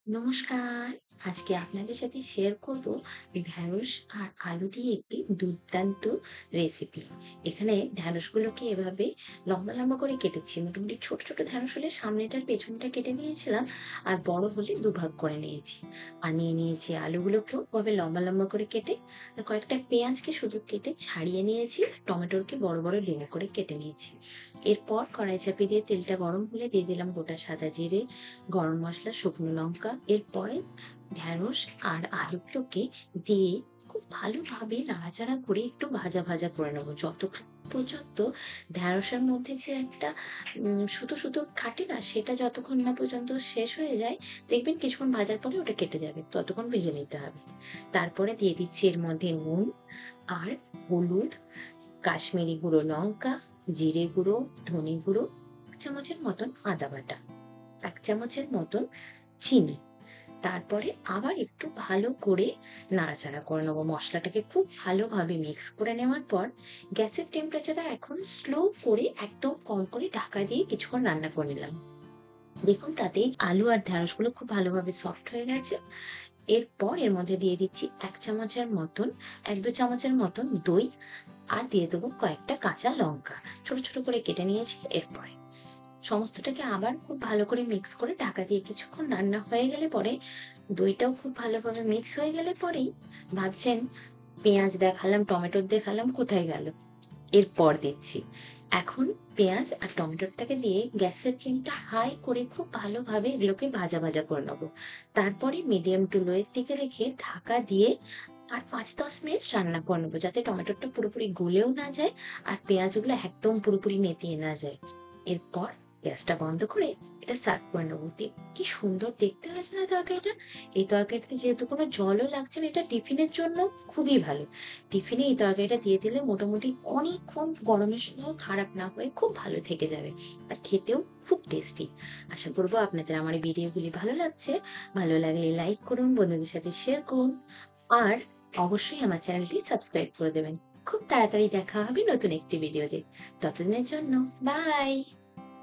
নমস্কার। আজকে আপনাদের সাথে শেয়ার করব ঢ্যাঁড়স আর আলু দিয়ে একটি দুর্দান্ত রেসিপি। এখানে ঢ্যাঁড়সগুলোকে এভাবে লম্বা, লম্বা করে কেটেছি। মোটামুটি ছোট, ছোট ঢ্যাঁড়স হলে সামনেটার পেছনটা কেটে নিয়েছিলাম। আর বড় হলে দুভাগ করে নিয়েছি। আর নিয়ে নিয়েছি আলুগুলোকেও ওভাবে লম্বা, লম্বা করে কেটে আর কয়েকটা পেঁয়াজকে শুধু কেটে ছাড়িয়ে নিয়েছি। টমেটোকে বড়, বড় ডুমো করে কেটে নিয়েছি। এরপর কড়াই চাপিয়ে দিয়ে তেলটা গরম হলে দিয়ে দিলাম গোটা সাদা জিরে, গরম মসলা, শুকনো লঙ্কা। এরপরে ঢ্যাঁড়স আর আলুগুলোকে দিয়ে খুব ভালোভাবে নাড়াচাড়া করে একটু ভাজা ভাজা করে নেবো যতক্ষণ পর্যন্ত ঢ্যাঁড়সের মধ্যে যে একটা সুতো সুতো কাটে না, সেটা যতক্ষণ না পর্যন্ত শেষ হয়ে যায়, দেখবেন কিছুক্ষণ ভাজার পরে ওটা কেটে যাবে, ততক্ষণ ভেজে নিতে হবে। তারপরে দিয়ে দিচ্ছি এর মধ্যে নুন আর হলুদ, কাশ্মীরি গুঁড়ো লঙ্কা, জিরে গুঁড়ো, ধনে গুঁড়ো, 1 চামচের মতন আদা বাটা, 1 চামচের মতন চিনি। তারপরে আবার একটু ভালো করে নাড়াচাড়া করে নেবো। মশলাটাকে খুব ভালোভাবে মিক্স করে নেওয়ার পর গ্যাসের টেম্পারেচারটা এখন স্লো করে একদম কম করে ঢাকা দিয়ে কিছুক্ষণ রান্না করে নিলাম। দেখুন তাতেই আলু আর ঢ্যাঁড়সগুলো খুব ভালোভাবে সফট হয়ে গেছে। এরপর এর মধ্যে দিয়ে দিচ্ছি 1 চামচের মতন ১-২ চামচের মতন দই আর দিয়ে দেবো কয়েকটা কাঁচা লঙ্কা। ছোট, ছোট করে কেটে নিয়েছি। এরপরে সমস্তটাকে আবার খুব ভালো করে মিক্স করে ঢাকা দিয়ে কিছুক্ষণ রান্না হয়ে গেলে পরে দইটাও খুব ভালোভাবে মিক্স হয়ে গেলে পরেই ভাবছেন পেঁয়াজ দেখালাম, টমেটো দেখালাম, কোথায় গেল? এরপর দিচ্ছি। এখন পেঁয়াজ আর টমেটোটাকে দিয়ে গ্যাসের ফ্লেমটা হাই করে খুব ভালোভাবে এগুলোকে ভাজা, ভাজা করে নেবো। তারপরে মিডিয়াম টু লো এর দিকে রেখে ঢাকা দিয়ে আর ৫-১০ মিনিট রান্না করে নেবো যাতে টমেটোটা পুরোপুরি গলেও না যায় আর পেঁয়াজগুলো একদম পুরোপুরি নেতিয়ে না যায়। এরপর গ্যাসটা বন্ধ করে এটা সার্ভ করে নেবো। কি সুন্দর দেখতে হয়েছে না তরকারিটা? এই তরকারিটাতে যেহেতু কোনো জলও লাগছে না, এটা টিফিনের জন্য খুবই ভালো। টিফিনে এই তরকারিটা দিয়ে দিলে মোটামুটি অনেকক্ষণ গরমের সময়ও খারাপ না হয়ে খুব ভালো থেকে যাবে। আর খেতেও খুব টেস্টি। আশা করবো আপনাদের আমার এই ভিডিওগুলি ভালো লাগছে। ভালো লাগলে লাইক করুন, বন্ধুদের সাথে শেয়ার করুন। আর অবশ্যই আমার চ্যানেলটি সাবস্ক্রাইব করে দেবেন। খুব তাড়াতাড়ি দেখা হবে নতুন একটি ভিডিওতে। ততদিনের জন্য বাই।